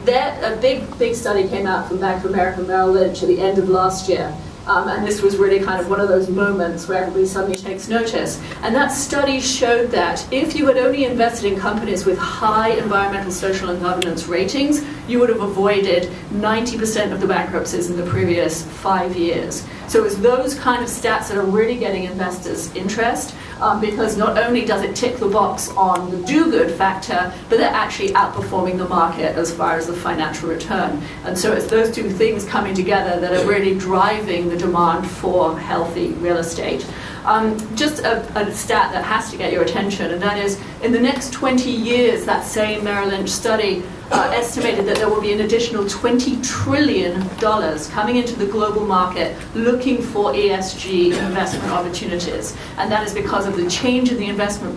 A big study came out from Bank of America Merrill Lynch at the end of last year. And this was really kind of one of those moments where everybody suddenly takes notice. And that study showed that if you had only invested in companies with high environmental, social, and governance ratings, you would have avoided 90% of the bankruptcies in the previous 5 years. So it's those kind of stats that are really getting investors' interest, because not only does it tick the box on the do-good factor, but they're actually outperforming the market as far as the financial return. And so it's those two things coming together that are really driving the demand for healthy real estate. Just a stat that has to get your attention, and that is, in the next 20 years, that same Merrill Lynch study estimated that there will be an additional $20 trillion coming into the global market looking for ESG investment opportunities. And that is because of the change in the investment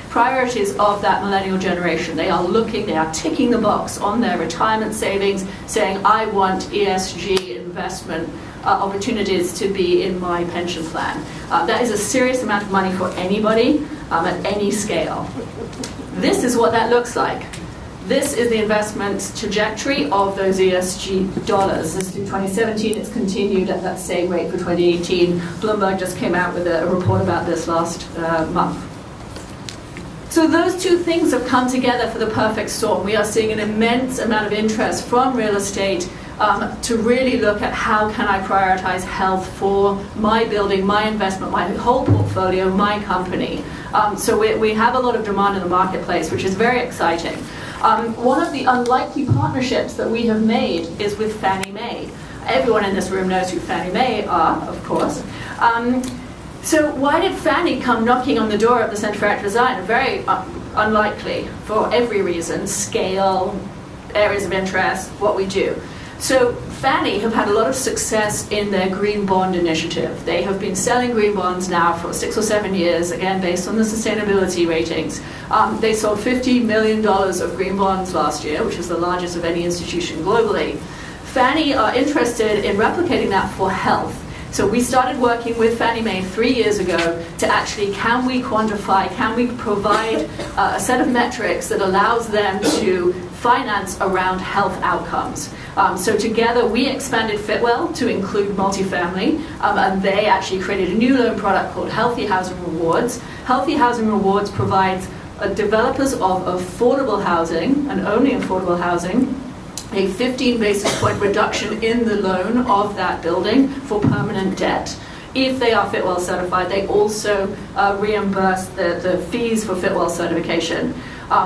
priorities of that millennial generation. They are ticking the box on their retirement savings, saying, I want ESG investment opportunities to be in my pension plan. That is a serious amount of money for anybody at any scale. This is what that looks like. This is the investment trajectory of those ESG dollars. This through 2017, it's continued at that same rate for 2018. Bloomberg just came out with a report about this last month. So those two things have come together for the perfect storm. We are seeing an immense amount of interest from real estate to really look at how can I prioritize health for my building, my investment, my whole portfolio, my company. So we have a lot of demand in the marketplace, which is very exciting. One of the unlikely partnerships that we have made is with Fannie Mae. Everyone in this room knows who Fannie Mae are, of course. So why did Fannie come knocking on the door of the Center for Active Design? Very unlikely, for every reason: scale, areas of interest, what we do. So Fannie have had a lot of success in their green bond initiative. They have been selling green bonds now for 6 or 7 years, again based on the sustainability ratings. They sold $50 million of green bonds last year, which is the largest of any institution globally. Fannie are interested in replicating that for health. So we started working with Fannie Mae 3 years ago to actually, can we quantify, can we provide a set of metrics that allows them to finance around health outcomes. So together we expanded Fitwell to include multifamily, and they actually created a new loan product called Healthy Housing Rewards. Healthy Housing Rewards provides developers of affordable housing, and only affordable housing, a 15 basis point reduction in the loan of that building for permanent debt. If they are Fitwell certified, they also reimburse the fees for Fitwell certification.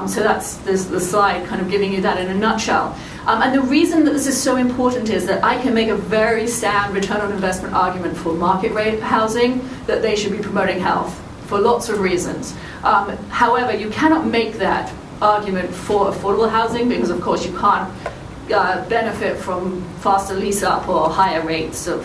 So that's the slide kind of giving you that in a nutshell. And the reason that this is so important is that I can make a very sound return on investment argument for market rate housing that they should be promoting health for lots of reasons. However, you cannot make that argument for affordable housing because, of course, you can't benefit from faster lease up or higher rates of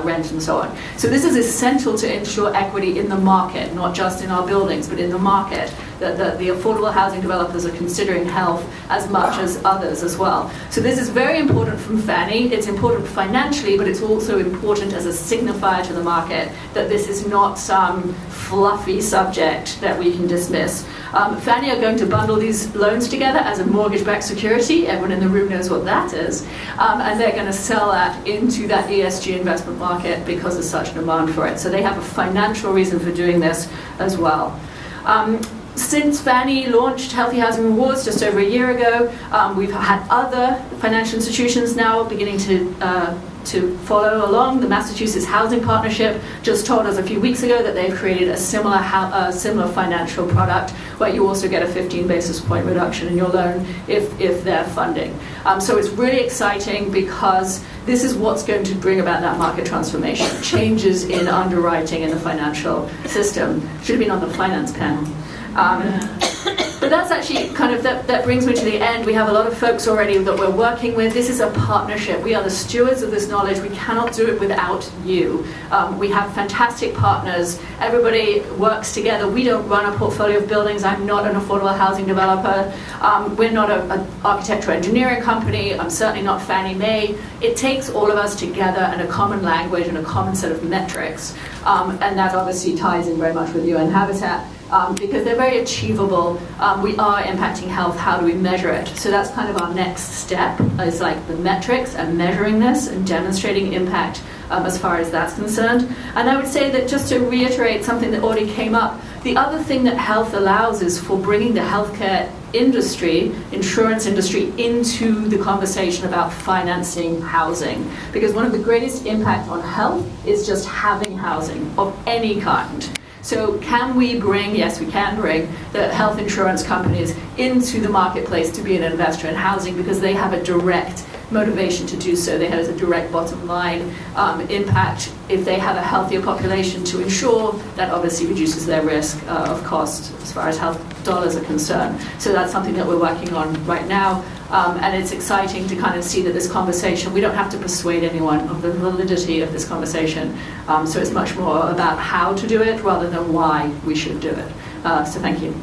rent and so on. So this is essential to ensure equity in the market, not just in our buildings, but in the market, that the affordable housing developers are considering health as much as others as well. So this is very important from Fannie. It's important financially, but it's also important as a signifier to the market that this is not some fluffy subject that we can dismiss. Fannie are going to bundle these loans together as a mortgage-backed security. Everyone in the room knows what that is. And they're going to sell that into that ESG investment market because there's such demand for it. So they have a financial reason for doing this as well. Since Fannie launched Healthy Housing Rewards just over a year ago, we've had other financial institutions now beginning to follow along. The Massachusetts Housing Partnership just told us a few weeks ago that they've created a similar financial product where you also get a 15 basis point reduction in your loan if they're funding. So it's really exciting because this is what's going to bring about that market transformation, changes in underwriting in the financial system. Should have been on the finance panel. But that's actually kind of, that brings me to the end. We have a lot of folks already that we're working with. This is a partnership. We are the stewards of this knowledge. We cannot do it without you. We have fantastic partners. Everybody works together. We don't run a portfolio of buildings. I'm not an affordable housing developer. We're not an architectural engineering company. I'm certainly not Fannie Mae. It takes all of us together and a common language and a common set of metrics. And that obviously ties in very much with UN Habitat. because they're very achievable. We are impacting health. How do we measure it? So that's kind of our next step, is like the metrics and measuring this and demonstrating impact as far as that's concerned. And I would say that, just to reiterate something that already came up, the other thing that health allows is for bringing the healthcare industry, insurance industry, into the conversation about financing housing. Because one of the greatest impact on health is just having housing of any kind. So can we bring, yes, we can bring the health insurance companies into the marketplace to be an investor in housing, because they have a direct motivation to do so. They have a direct bottom line impact. If they have a healthier population to insure, that obviously reduces their risk of cost as far as health dollars are concerned. So that's something that we're working on right now. And it's exciting to kind of see that this conversation, we don't have to persuade anyone of the validity of this conversation. So it's much more about how to do it rather than why we should do it. So thank you.